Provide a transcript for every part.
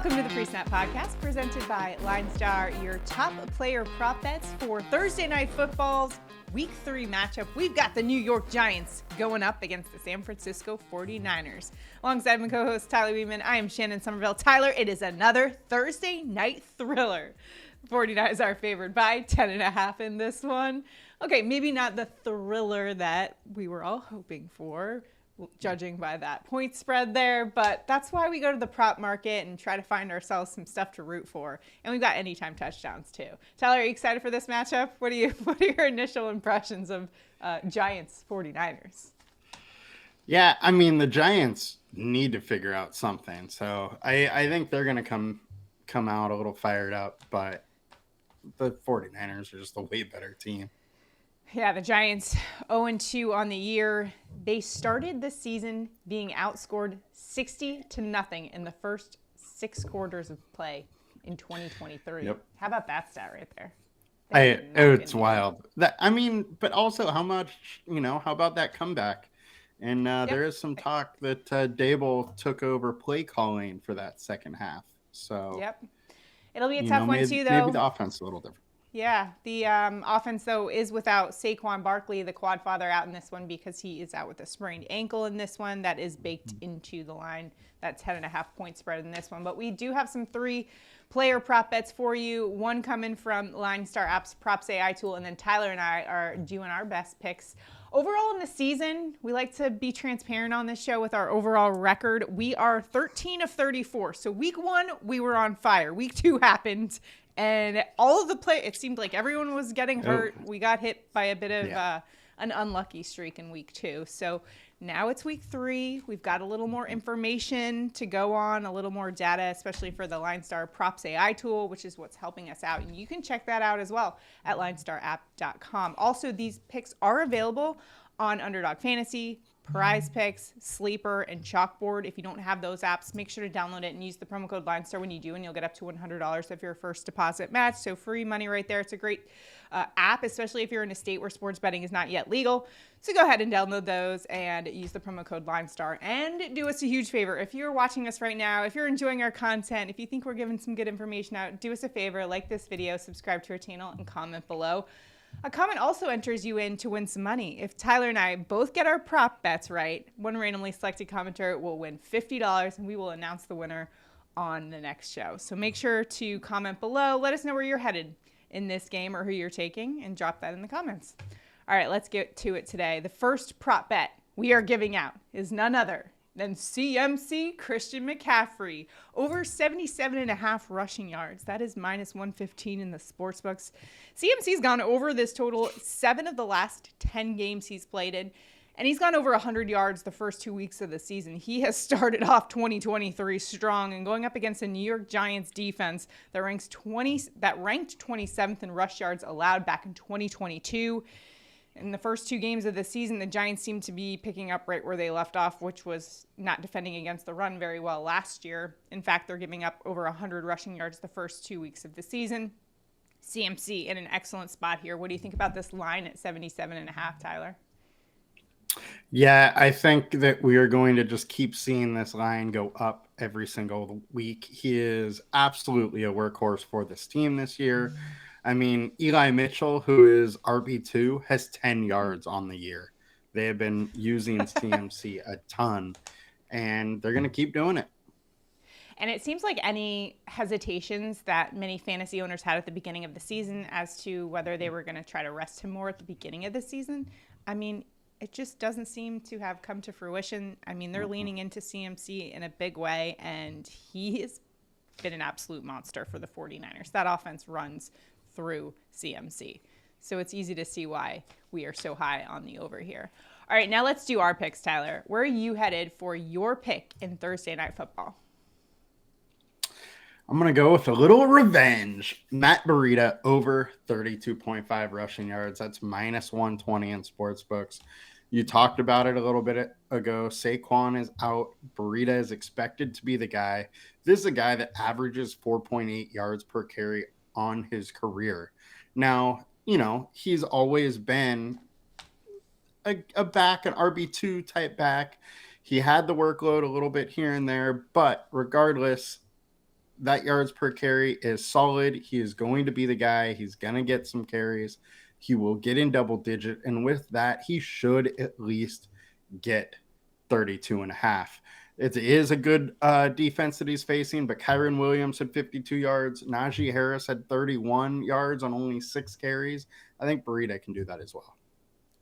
Welcome to the Pre-Snap Podcast, presented by LineStar, your top player prop bets for Thursday Night Football's Week 3 matchup. We've got the New York Giants going up against the San Francisco 49ers. Alongside my co-host Tyler Wiemann, I am Shannon Sommerville. Tyler, it is another Thursday night thriller. The 49ers are favored by 10.5 in this one. Okay, maybe not the thriller that we were all hoping for, judging by that point spread there, but that's why we go to the prop market and try to find ourselves some stuff to root for. And we've got anytime touchdowns too. Tyler, are you excited for this matchup? What are your initial impressions of Giants 49ers? Yeah, I mean, the Giants need to figure out something. So I think they're going to come out a little fired up, but the 49ers are just a way better team. Yeah, the Giants 0-2 on the year. They started the season being outscored 60-0 in the first 6 quarters of play in 2023. Yep. How about that stat right there? It's wild. But also how about that comeback? And there is some talk that Dable took over play calling for that second half. So yep, it'll be a tough one too, though. Maybe the offense is a little different. Yeah, the offense, though, is without Saquon Barkley, the quad father, out in this one because he is out with a sprained ankle in this one. That is baked into the line. That 10.5 point spread in this one. But we do have some 3-player prop bets for you. One coming from LineStar App's PropsAI tool, and then Tyler and I are doing our best picks. Overall in the season, we like to be transparent on this show with our overall record. We are 13 of 34. So week 1, we were on fire. Week 2 happened. And all of the it seemed like everyone was getting hurt. We got hit by a bit of an unlucky streak in week 2. So now it's week 3. We've got a little more information to go on, a little more data, especially for the LineStar PropsAI tool, which is what's helping us out. And you can check that out as well at LineStarApp.com. Also, these picks are available on Underdog Fantasy, PrizePicks, Sleeper, and Chalkboard. If you don't have those apps, make sure to download it and use the promo code LineStar when you do, and you'll get up to $100 if your first deposit match. So free money right there. It's a great app, especially if you're in a state where sports betting is not yet legal. So go ahead and download those and use the promo code LineStar. And do us a huge favor. If you're watching us right now, if you're enjoying our content, if you think we're giving some good information out, do us a favor, like this video, subscribe to our channel, and comment below. A comment also enters you in to win some money. If Tyler and I both get our prop bets right, one randomly selected commenter will win $50, and we will announce the winner on the next show. So make sure to comment below. Let us know where you're headed in this game or who you're taking, and drop that in the comments. All right, let's get to it today. The first prop bet we are giving out is none other than CMC Christian McCaffrey, over 77.5 rushing yards. That is minus 115 in the sportsbooks. CMC's gone over this total 7 of the last 10 games he's played in, and he's gone over 100 yards the first 2 weeks of the season. He has started off 2023 strong and going up against a New York Giants defense that ranked 27th in rush yards allowed back in 2022. In the first 2 games of the season, the Giants seem to be picking up right where they left off, which was not defending against the run very well last year. In fact, they're giving up over 100 rushing yards the first 2 weeks of the season. CMC in an excellent spot here. What do you think about this line at 77.5, Tyler? Yeah, I think that we are going to just keep seeing this line go up every single week. He is absolutely a workhorse for this team this year. I mean, Eli Mitchell, who is RB2, has 10 yards on the year. They have been using CMC a ton, and they're going to keep doing it. And it seems like any hesitations that many fantasy owners had at the beginning of the season as to whether they were going to try to rest him more at the beginning of the season, I mean, it just doesn't seem to have come to fruition. I mean, they're leaning into CMC in a big way, and he has been an absolute monster for the 49ers. That offense runs through CMC. So it's easy to see why we are so high on the over here. All right, now let's do our picks, Tyler. Where are you headed for your pick in Thursday Night Football? I'm going to go with a little revenge. Matt Breida over 32.5 rushing yards. That's minus 120 in sportsbooks. You talked about it a little bit ago. Saquon is out. Breida is expected to be the guy. This is a guy that averages 4.8 yards per carry on his career. Now, he's always been a back, an RB2 type back. He had the workload a little bit here and there, but regardless, that yards per carry is solid. He is going to be the guy. He's going to get some carries. He will get in double digit. And with that, he should at least get 32 and a half. It is a good defense that he's facing, but Kyron Williams had 52 yards. Najee Harris had 31 yards on only 6 carries. I think Burita can do that as well.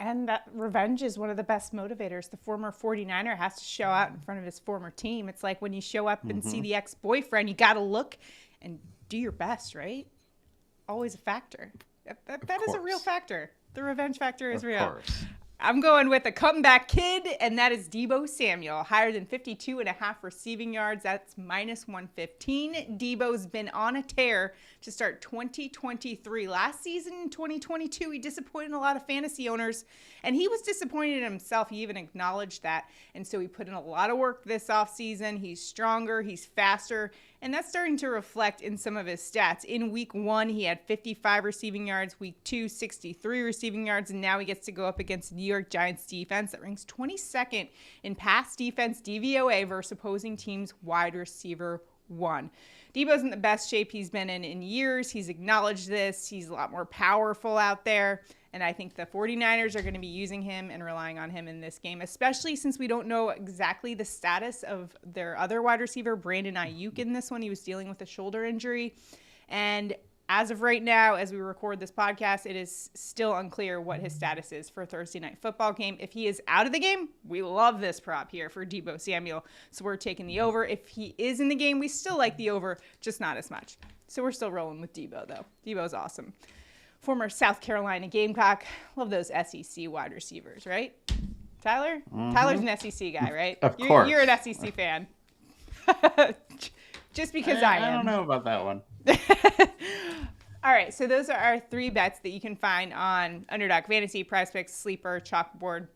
And that revenge is one of the best motivators. The former 49er has to show out in front of his former team. It's like when you show up and see the ex-boyfriend, you got to look and do your best, right? Always a factor. That is a real factor. The revenge factor is real. Of course. I'm going with a comeback kid, and that is Deebo Samuel. Higher than 52.5 receiving yards. That's minus 115. Deebo's been on a tear to start 2023. Last season in 2022, he disappointed a lot of fantasy owners, and he was disappointed in himself. He even acknowledged that. And so he put in a lot of work this offseason. He's stronger. He's faster. And that's starting to reflect in some of his stats. In week 1, he had 55 receiving yards. Week 2, 63 receiving yards. And now he gets to go up against the New York Giants defense that ranks 22nd in pass defense DVOA versus opposing teams' wide receiver 1. Deebo's in the best shape he's been in years. He's acknowledged this. He's a lot more powerful out there. And I think the 49ers are going to be using him and relying on him in this game, especially since we don't know exactly the status of their other wide receiver, Brandon Ayuk, in this one. He was dealing with a shoulder injury. And as of right now, as we record this podcast, it is still unclear what his status is for Thursday night football game. If he is out of the game, we love this prop here for Deebo Samuel. So we're taking the over. If he is in the game, we still like the over, just not as much. So we're still rolling with Deebo, though. Deebo's awesome. Former South Carolina Gamecock. Love those SEC wide receivers, right? Tyler? Tyler's an SEC guy, right? Of course. You're an SEC fan. Just because I am. I don't know about that one. All right, so those are our 3 bets that you can find on Underdog Fantasy, PrizePicks, Sleeper, Chalkboard,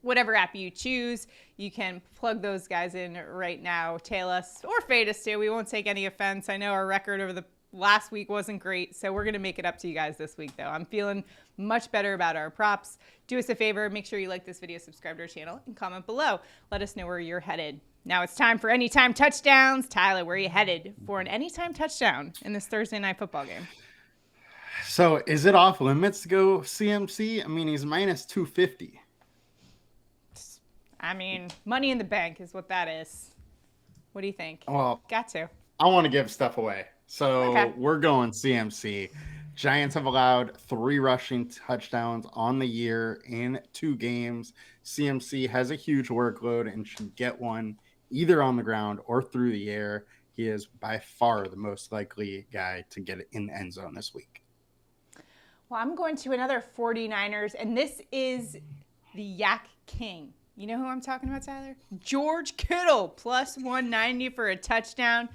whatever app you choose. You can plug those guys in right now. Tail us or fade us too. We won't take any offense. I know our record over the last week wasn't great, so we're going to make it up to you guys this week, though. I'm feeling much better about our props. Do us a favor. Make sure you like this video, subscribe to our channel, and comment below. Let us know where you're headed. Now it's time for Anytime Touchdowns. Tyler, where are you headed for an Anytime Touchdown in this Thursday night football game? So is it off limits to go CMC? I mean, he's minus 250. I mean, money in the bank is what that is. What do you think? Well, got to. I want to give stuff away. So We're going CMC. Giants have allowed 3 rushing touchdowns on the year in 2 games. CMC has a huge workload and should get one either on the ground or through the air. He is by far the most likely guy to get it in the end zone this week. Well, I'm going to another 49ers, and this is the Yak King. You know who I'm talking about, Tyler? George Kittle, plus 190 for a touchdown.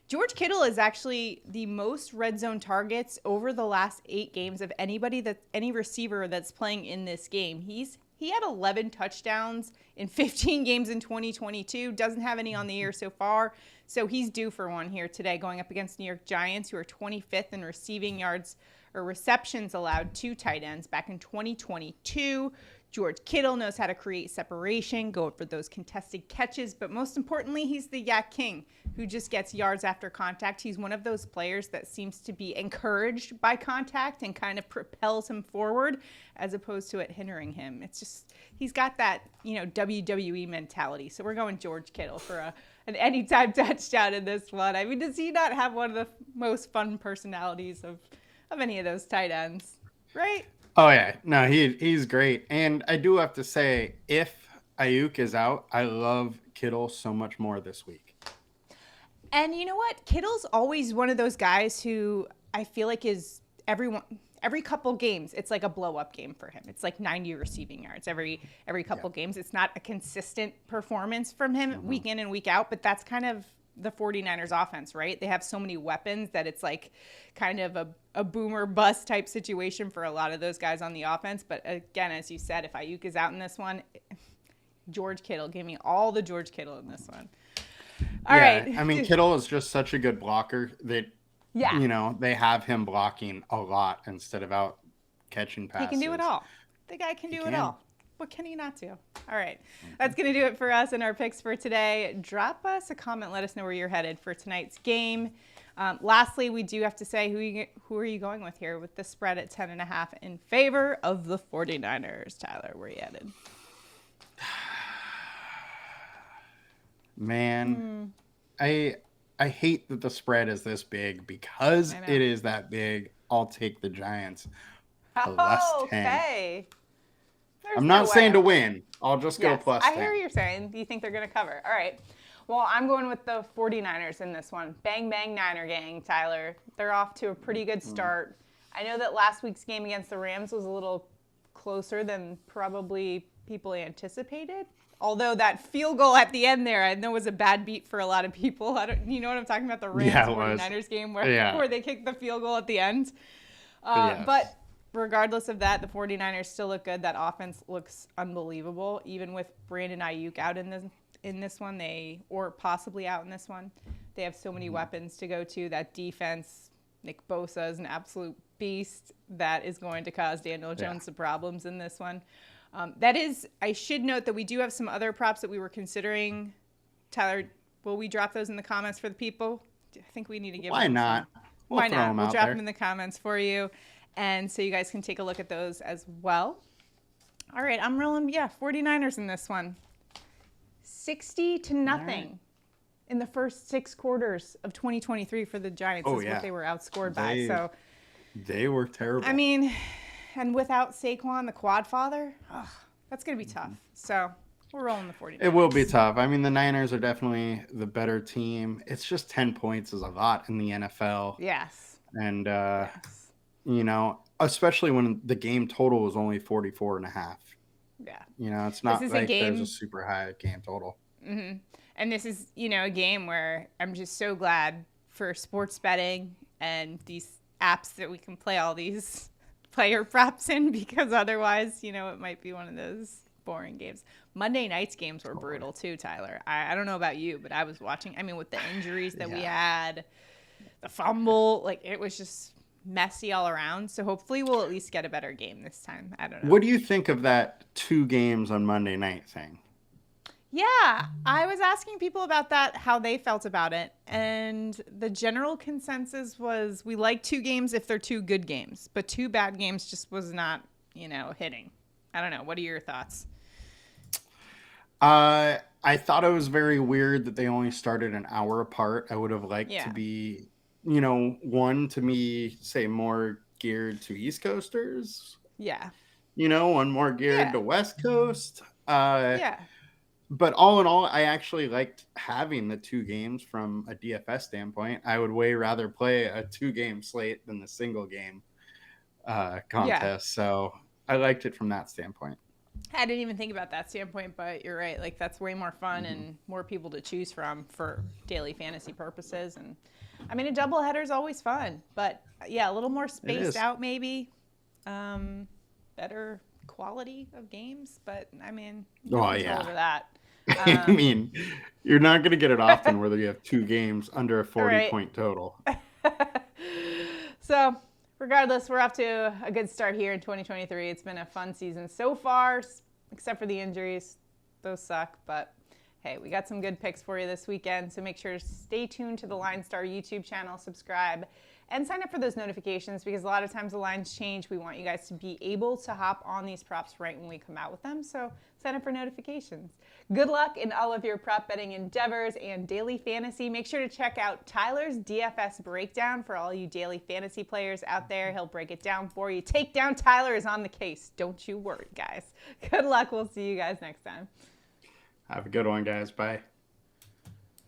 George Kittle is actually the most red zone targets over the last 8 games of any receiver that's playing in this game. He had 11 touchdowns in 15 games in 2022. Doesn't have any on the year so far. So he's due for one here today, going up against New York Giants, who are 25th in receiving yards or receptions allowed to tight ends back in 2022. George Kittle knows how to create separation, go for those contested catches, but most importantly, he's the Yak King who just gets yards after contact. He's one of those players that seems to be encouraged by contact and kind of propels him forward as opposed to it hindering him. It's just, he's got that, WWE mentality. So we're going George Kittle for an anytime touchdown in this one. I mean, does he not have one of the most fun personalities of any of those tight ends, right? Oh, yeah. No, he's great. And I do have to say, if Ayuk is out, I love Kittle so much more this week. And you know what? Kittle's always one of those guys who I feel like is every couple games, it's like a blow-up game for him. It's like 90 receiving yards every couple games. It's not a consistent performance from him week in and week out, but that's kind of the 49ers offense, right? They have so many weapons that it's like kind of a boomer bust type situation for a lot of those guys on the offense. But again, as you said, if Ayuk is out in this one, George Kittle, give me all the George Kittle in this one. All right. I mean, Kittle is just such a good blocker that, they have him blocking a lot instead of out catching passes. He can do it all. The guy can do it all. What can he not do? All right. That's going to do it for us and our picks for today. Drop us a comment. Let us know where you're headed for tonight's game. Lastly, we do have to say who are you going with here with the spread at 10.5 in favor of the 49ers. Tyler, where are you headed? Man, I hate that the spread is this big because it is that big. I'll take the Giants. Okay. I'm not saying to win. I'll just go plus 10. I hear what you're saying. You think they're going to cover. All right. Well, I'm going with the 49ers in this one. Bang, bang, Niner gang, Tyler. They're off to a pretty good start. I know that last week's game against the Rams was a little closer than probably people anticipated. Although that field goal at the end there, I know was a bad beat for a lot of people. You know what I'm talking about? The Rams 49ers game where they kicked the field goal at the end. But regardless of that, the 49ers still look good. That offense looks unbelievable. Even with Brandon Ayuk out in this one, or possibly out in this one, they have so many weapons to go to. That defense, Nick Bosa is an absolute beast that is going to cause Daniel Jones some problems in this one. I should note that we do have some other props that we were considering. Tyler, will we drop those in the comments for the people? I think we need to give them. Why not? Why not? We'll drop them in the comments for you. And so you guys can take a look at those as well. All right, I'm rolling, 49ers in this one. 60-0 in the first 6 quarters of 2023 for the Giants is what they were outscored by. So they were terrible. I mean, and without Saquon, the quad father, that's going to be tough. So we're rolling the 49ers. It will be tough. I mean, the Niners are definitely the better team. It's just 10 points is a lot in the NFL. Yes. And, you know, especially when the game total was only 44.5. Yeah. You know, it's not like there's a super high game total. Mm-hmm. And this is, a game where I'm just so glad for sports betting and these apps that we can play all these player props in, because otherwise, it might be one of those boring games. Monday night's games were brutal too, Tyler. I don't know about you, but I was watching, with the injuries that we had, the fumble, it was just messy all around. So hopefully we'll at least get a better game this time. I don't know. What do you think of that 2 games on Monday night thing? Yeah, I was asking people about that, how they felt about it. And the general consensus was we like 2 games if they're 2 good games, but 2 bad games just was not, hitting. I don't know. What are your thoughts? I thought it was very weird that they only started an hour apart. I would have liked to be, one to me, say more geared to East Coasters. Yeah. One more geared to West Coast. But all in all, I actually liked having the 2 games from a DFS standpoint. I would way rather play a 2-game slate than the single game contest. So I liked it from that standpoint. I didn't even think about that standpoint, but you're right. That's way more fun and more people to choose from for daily fantasy purposes. And a doubleheader is always fun, but a little more spaced out maybe. Better quality of games, but over that. You're not going to get it often whether you have 2 games under a 40-point total. So regardless, we're off to a good start here in 2023. It's been a fun season so far, except for the injuries. Those suck, but hey, we got some good picks for you this weekend, so make sure to stay tuned to the LineStar YouTube channel, subscribe, and sign up for those notifications, because a lot of times the lines change. We want you guys to be able to hop on these props right when we come out with them, so sign up for notifications. Good luck in all of your prop betting endeavors and daily fantasy. Make sure to check out Tyler's DFS breakdown for all you daily fantasy players out there. He'll break it down for you. Takedown Tyler is on the case. Don't you worry, guys. Good luck. We'll see you guys next time. Have a good one, guys. Bye.